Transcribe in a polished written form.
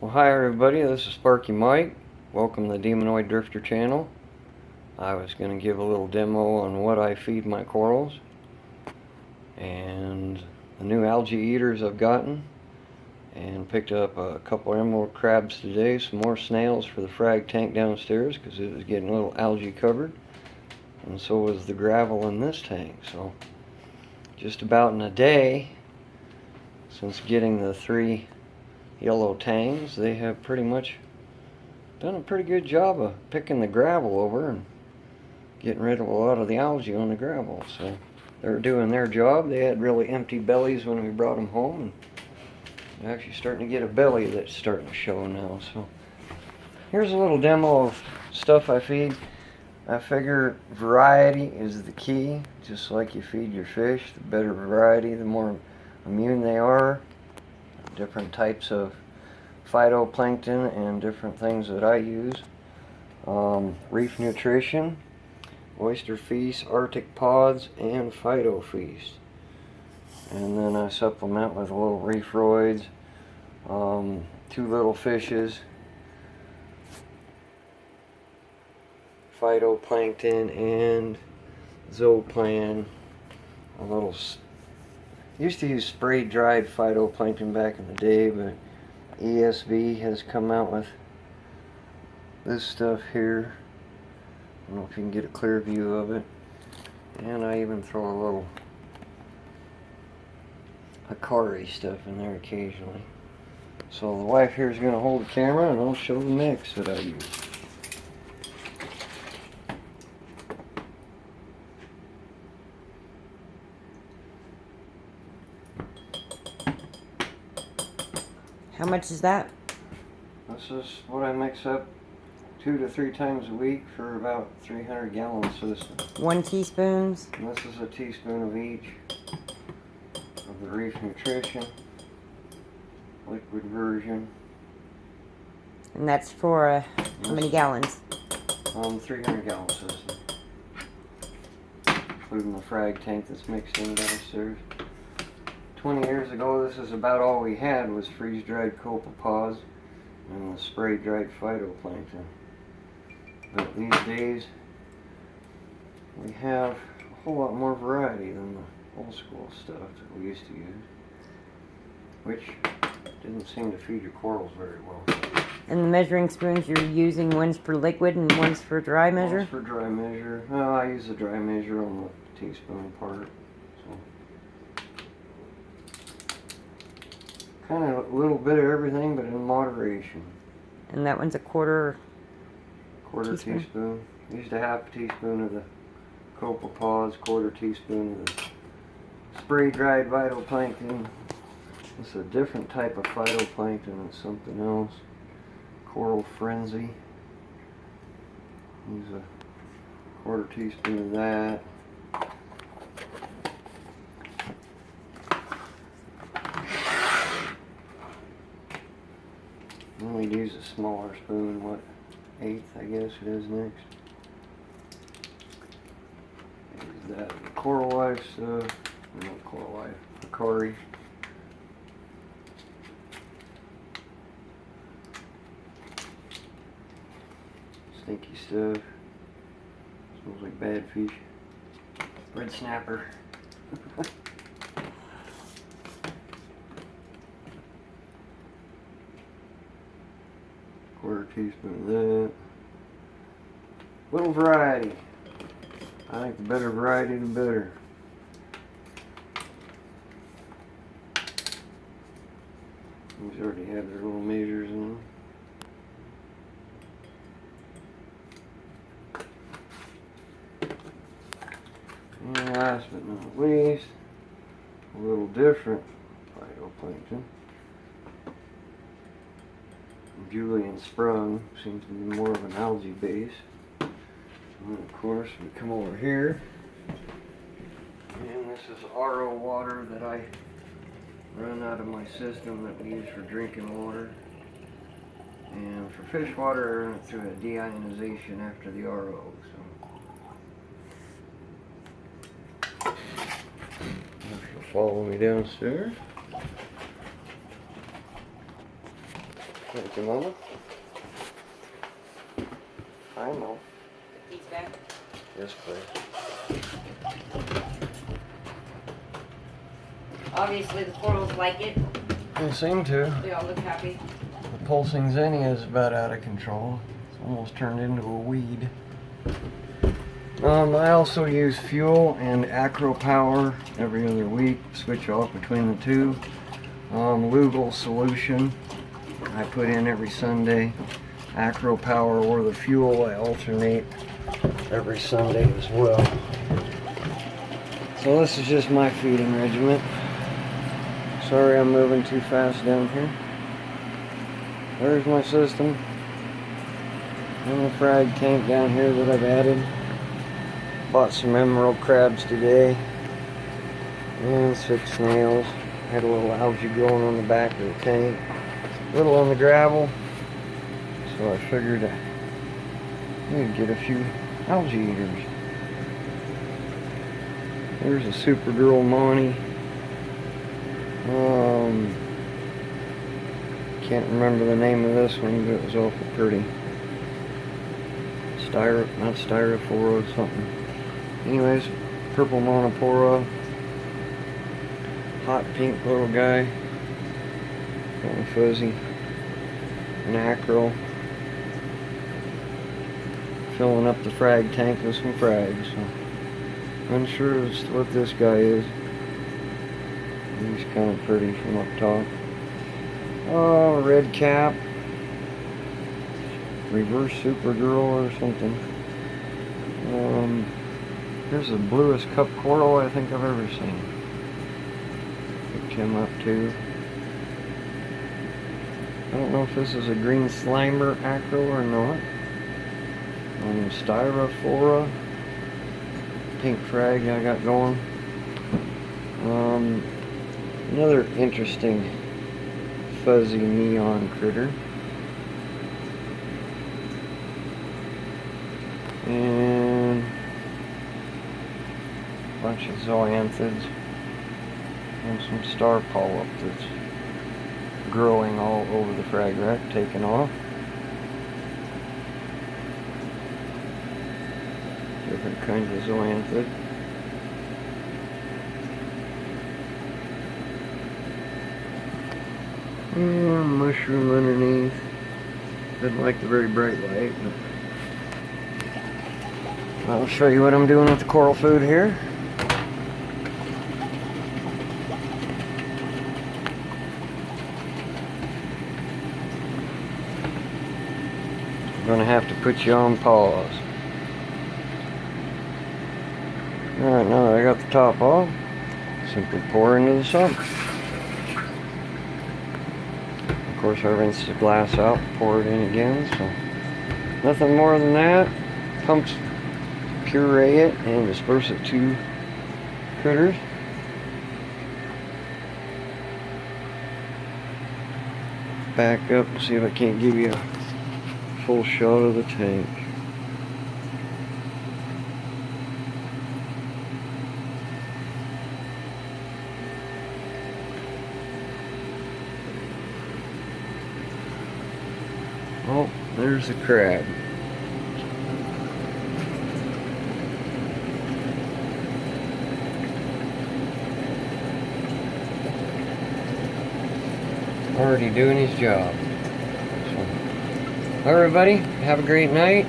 Well, hi everybody, this is Sparky Mike. Welcome to the Demonoid Drifter channel. I was going to give a little demo on what I feed my corals and the new algae eaters I've gotten, and picked up a couple emerald crabs today, some more snails for the frag tank downstairs because it was getting a little algae covered, and so was the gravel in this tank. So just about in a day since getting the 3 yellow tangs, they have pretty much done a pretty good job of picking the gravel over and getting rid of a lot of the algae on the gravel. So they're doing their job. They had really empty bellies when we brought them home, and they're actually starting to get a belly that's starting to show now. So here's a little demo of stuff I feed. I figure variety is the key, just like you feed your fish. The better variety, the more immune they are. Different types of phytoplankton and different things that I use. Reef Nutrition, Oyster Feast, Arctic Pods, and Phyto Feast. And then I supplement with a little Reefroids, 2 little fishes, phytoplankton, and Zooplankton. A little. Used to use spray dried phytoplankton back in the day, but ESV has come out with this stuff here. I don't know if you can get a clear view of it. And I even throw a little Hikari stuff in there occasionally. So the wife here is going to hold the camera and I'll show the mix that I use. How much is that? This is what I mix up 2 to 3 times a week for about 300 gallon system. 1 teaspoon. And this is a teaspoon of each of the Reef Nutrition liquid version. And that's for how many gallons? 300 gallon system, including the frag tank that's mixed in downstairs. 20 years ago, this is about all we had was freeze-dried copepods and the spray-dried phytoplankton. But these days, we have a whole lot more variety than the Ol'skool stuff that we used to use, which didn't seem to feed your corals very well. And the measuring spoons you're using, one's for liquid and one's for dry measure? One's for dry measure. No, I use the dry measure on the teaspoon part. So kind of a little bit of everything, but in moderation. And that one's a quarter teaspoon. Used a half teaspoon of the copepods, quarter teaspoon of the spray dried phytoplankton. It's a different type of phytoplankton. It's something else. Coral Frenzy. Use a quarter teaspoon of that. And we'd use a smaller spoon, what, 1/8 I guess it is next. Use that Coral Life stuff, not Coral Life, Hikari. Stinky stuff, smells like bad fish. Red snapper. Quarter teaspoon of that. Little variety. I think the better variety, the better. These already have their little measures in them. And last but not least, a little different phytoplankton. Julian Sprung seems to be more of an algae base. And of course, we come over here, and this is RO water that I run out of my system that we use for drinking water. And for fish water, I run it through a deionization after the RO. So if you'll follow me downstairs. Thank you, Mama. I know. These back. Yes, please. Obviously, the squirrels like it. They seem to. They all look happy. The pulsing zinnia is about out of control. It's almost turned into a weed. I also use fuel and acro power every other week. Switch off between the two. Lugal solution I put in every Sunday. Acro power or the fuel I alternate every Sunday as well. So this is just my feeding regimen. Sorry I'm moving too fast down here. There's my system. And the frag tank down here that I've added. Bought some emerald crabs today. And 6 snails. Had a little algae growing on the back of the tank. A little on the gravel. So I figured we'd get a few algae eaters. There's a Supergirl Monty. Can't remember the name of this one, but it was awful pretty. Not styrofoam, something. Anyways, purple monopora. Hot pink little guy. Kind of fuzzy. An acro. Filling up the frag tank with some frags. So unsure as to what this guy is. He's kind of pretty from up top. Oh, red cap. Reverse Supergirl or something. Here's the bluest cup coral I think I've ever seen. Picked him up too. I don't know if this is a green slimer acro or not. Styrophora. Pink frag I got going. Another interesting fuzzy neon critter. And a bunch of zoanthids. And some star polyp that's growing all over the frag rack, taking off. Different kinds of zoanthid. And mushroom underneath. Didn't like the very bright light, but I'll show you what I'm doing with the coral food here. I'm gonna have to put you on pause. Alright, now that I got the top off, simply pour into the sump. Of course, I rinse the glass out, pour it in again, so nothing more than that. Pumps, puree it, and disperse it to critters. Back up and see if I can't give you a full shot of the tank. Oh, there's the crab. Already doing his job. So, everybody, have a great night.